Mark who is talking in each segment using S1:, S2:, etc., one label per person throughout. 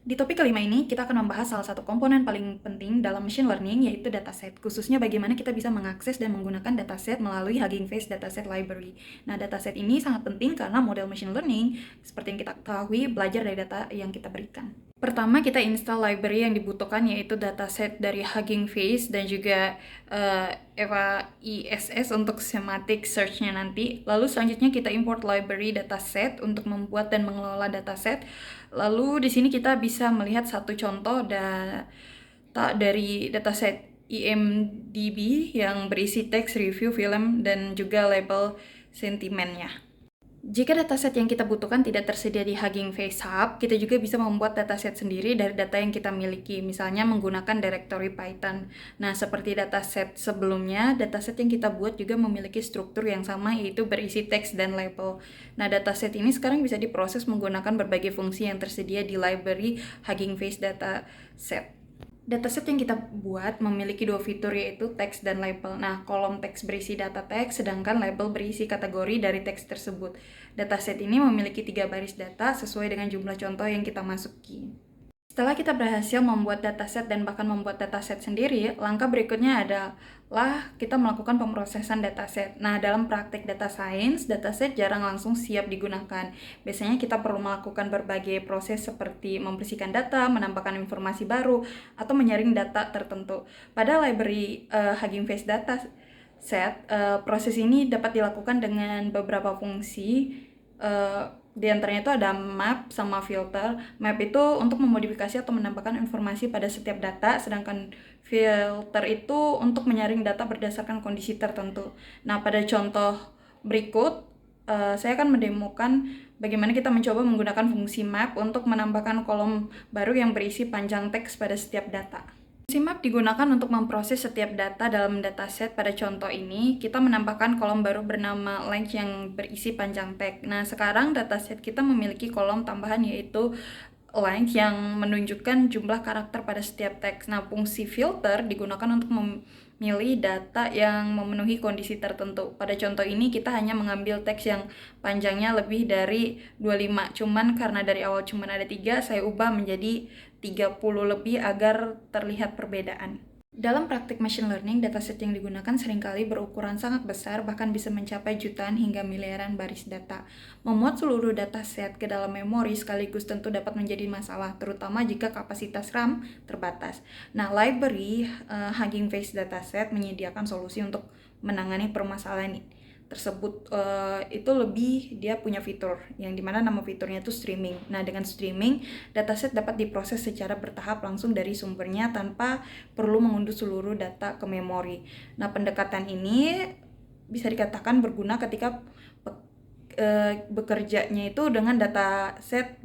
S1: Di topik kelima ini, kita akan membahas salah satu komponen paling penting dalam machine learning, yaitu dataset. Khususnya bagaimana kita bisa mengakses dan menggunakan dataset melalui Hugging Face Dataset Library. Nah, dataset ini sangat penting karena model machine learning, seperti yang kita ketahui, belajar dari data yang kita berikan. Pertama, kita install library yang dibutuhkan, yaitu dataset dari Hugging Face dan juga EVA ISS untuk semantic search-nya nanti. Lalu selanjutnya kita import library dataset untuk membuat dan mengelola dataset. Lalu di sini kita bisa melihat satu contoh data dari dataset IMDb yang berisi teks, review, film, dan juga label sentimennya. Jika dataset yang kita butuhkan tidak tersedia di Hugging Face Hub, kita juga bisa membuat dataset sendiri dari data yang kita miliki, misalnya menggunakan directory Python. Nah, seperti dataset sebelumnya, dataset yang kita buat juga memiliki struktur yang sama, yaitu berisi teks dan label. Nah, dataset ini sekarang bisa diproses menggunakan berbagai fungsi yang tersedia di library Hugging Face Dataset. Dataset yang kita buat memiliki dua fitur, yaitu teks dan label. Nah, kolom teks berisi data teks, sedangkan label berisi kategori dari teks tersebut. Dataset ini memiliki 3 baris data sesuai dengan jumlah contoh yang kita masuki. Setelah kita berhasil membuat dataset dan bahkan membuat dataset sendiri, langkah berikutnya adalah kita melakukan pemrosesan dataset. Nah, dalam praktik data science, dataset jarang langsung siap digunakan. Biasanya kita perlu melakukan berbagai proses seperti membersihkan data, menambahkan informasi baru, atau menyaring data tertentu. Pada library Hugging Face Dataset, proses ini dapat dilakukan dengan beberapa fungsi. Di antaranya itu ada map sama filter. Map itu untuk memodifikasi atau menambahkan informasi pada setiap data, sedangkan filter itu untuk menyaring data berdasarkan kondisi tertentu. Nah, pada contoh berikut, saya akan mendemokan bagaimana kita mencoba menggunakan fungsi map untuk menambahkan kolom baru yang berisi panjang teks pada setiap data. Fungsi map digunakan untuk memproses setiap data dalam dataset. Pada contoh ini, kita menambahkan kolom baru bernama length yang berisi panjang teks. Nah, sekarang dataset kita memiliki kolom tambahan, yaitu length yang menunjukkan jumlah karakter pada setiap teks. Nah, fungsi filter digunakan untuk memilih data yang memenuhi kondisi tertentu. Pada contoh ini, kita hanya mengambil teks yang panjangnya lebih dari 25. Cuman karena dari awal cuma ada 3, saya ubah menjadi 30 lebih agar terlihat perbedaan. Dalam praktik machine learning, dataset yang digunakan seringkali berukuran sangat besar, bahkan bisa mencapai jutaan hingga miliaran baris data. Memuat seluruh dataset ke dalam memori sekaligus tentu dapat menjadi masalah, terutama jika kapasitas RAM terbatas. Nah, library Hugging Face Dataset menyediakan solusi untuk menangani permasalahan tersebut. Itu lebih dia punya fitur yang dimana nama fiturnya itu streaming. Nah, dengan streaming, dataset dapat diproses secara bertahap langsung dari sumbernya tanpa perlu mengunduh seluruh data ke memori. Nah, pendekatan ini bisa dikatakan berguna ketika bekerjanya itu dengan dataset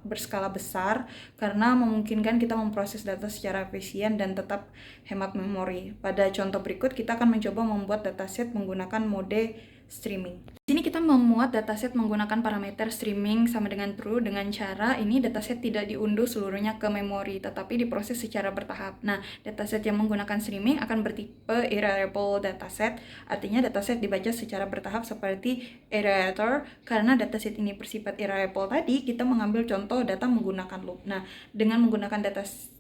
S1: berskala besar, karena memungkinkan kita memproses data secara efisien dan tetap hemat memori. Pada contoh berikut, kita akan mencoba membuat dataset menggunakan mode streaming. Di sini kita memuat dataset menggunakan parameter streaming sama dengan true. Dengan cara ini dataset tidak diunduh seluruhnya ke memori, tetapi diproses secara bertahap. Nah, dataset yang menggunakan streaming akan bertipe irreversible dataset, artinya dataset dibaca secara bertahap seperti iterator. Karena dataset ini bersifat irreversible tadi, kita mengambil contoh data menggunakan loop. Nah, dengan menggunakan dataset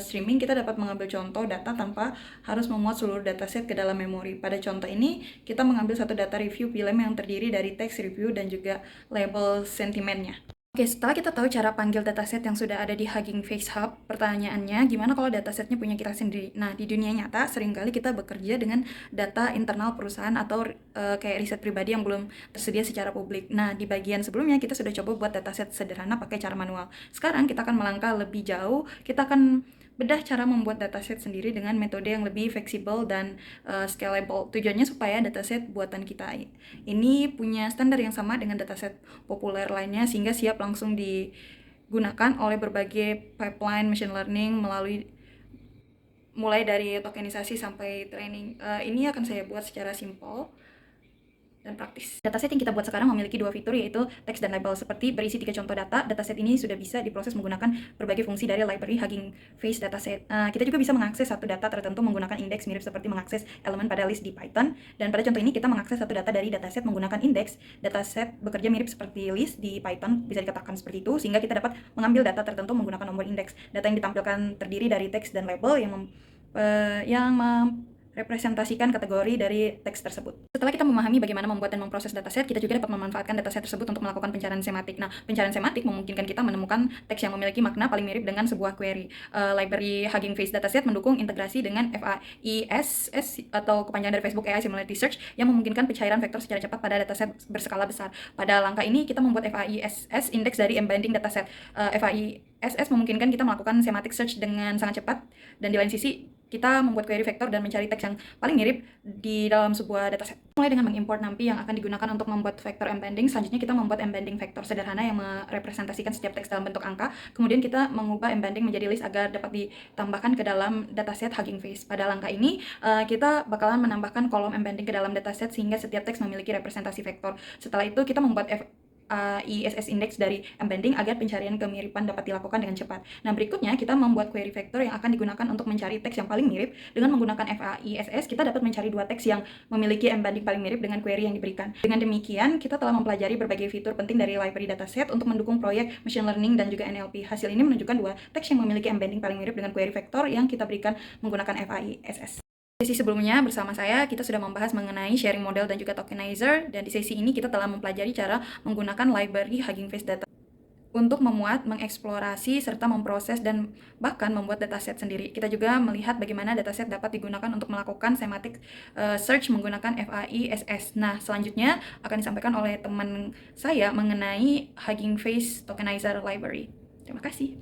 S1: streaming, kita dapat mengambil contoh data tanpa harus memuat seluruh dataset ke dalam memori. Pada contoh ini, kita mengambil satu data review film yang terdiri dari teks review dan juga label sentimennya. Oke, setelah kita tahu cara panggil dataset yang sudah ada di Hugging Face Hub, pertanyaannya gimana kalau datasetnya punya kita sendiri? Nah, di dunia nyata seringkali kita bekerja dengan data internal perusahaan atau kayak riset pribadi yang belum tersedia secara publik. Nah, di bagian sebelumnya kita sudah coba buat dataset sederhana pakai cara manual. Sekarang kita akan melangkah lebih jauh, kita akan bedah cara membuat dataset sendiri dengan metode yang lebih fleksibel dan scalable. Tujuannya supaya dataset buatan kita ini punya standar yang sama dengan dataset populer lainnya, sehingga siap langsung digunakan oleh berbagai pipeline machine learning mulai dari tokenisasi sampai training. Ini akan saya buat secara simpel. dan praktis. Dataset yang kita buat sekarang memiliki dua fitur, yaitu teks dan label. Seperti berisi 3 contoh data, dataset ini sudah bisa diproses menggunakan berbagai fungsi dari library Hugging Face dataset. Kita juga bisa mengakses satu data tertentu menggunakan indeks, mirip seperti mengakses elemen pada list di Python. Dan pada contoh ini kita mengakses satu data dari dataset menggunakan indeks. Dataset bekerja mirip seperti list di Python, bisa dikatakan seperti itu, sehingga kita dapat mengambil data tertentu menggunakan nomor indeks. Data yang ditampilkan terdiri dari teks dan label yang representasikan kategori dari teks tersebut. Setelah kita memahami bagaimana membuat dan memproses dataset, kita juga dapat memanfaatkan dataset tersebut untuk melakukan pencarian sematik. Nah, pencarian sematik memungkinkan kita menemukan teks yang memiliki makna paling mirip dengan sebuah query. Library Hugging Face Dataset mendukung integrasi dengan FAISS atau kepanjangan dari Facebook AI Similarity Search yang memungkinkan pencairan vektor secara cepat pada dataset berskala besar. Pada langkah ini, kita membuat FAISS indeks dari embedding dataset. FAISS memungkinkan kita melakukan semantic search dengan sangat cepat, dan di lain sisi kita membuat query vektor dan mencari teks yang paling mirip di dalam sebuah dataset. Mulai dengan mengimport NumPy yang akan digunakan untuk membuat vektor embedding, selanjutnya kita membuat embedding vektor sederhana yang merepresentasikan setiap teks dalam bentuk angka. Kemudian kita mengubah embedding menjadi list agar dapat ditambahkan ke dalam dataset Hugging Face. Pada langkah ini, kita bakalan menambahkan kolom embedding ke dalam dataset sehingga setiap teks memiliki representasi vektor. Setelah itu kita membuat ISS index dari embedding agar pencarian kemiripan dapat dilakukan dengan cepat. Nah, berikutnya kita membuat query vektor yang akan digunakan untuk mencari teks yang paling mirip. Dengan menggunakan FAISS, kita dapat mencari dua teks yang memiliki embedding paling mirip dengan query yang diberikan. Dengan demikian, kita telah mempelajari berbagai fitur penting dari library dataset untuk mendukung proyek machine learning dan juga NLP. Hasil ini menunjukkan dua teks yang memiliki embedding paling mirip dengan query vektor yang kita berikan menggunakan FAISS. Sesi sebelumnya bersama saya kita sudah membahas mengenai sharing model dan juga tokenizer, dan di sesi ini kita telah mempelajari cara menggunakan library Hugging Face Data untuk memuat, mengeksplorasi, serta memproses dan bahkan membuat dataset sendiri. Kita juga melihat bagaimana dataset dapat digunakan untuk melakukan semantic search menggunakan FAISS. Nah, selanjutnya akan disampaikan oleh teman saya mengenai Hugging Face Tokenizer Library. Terima kasih.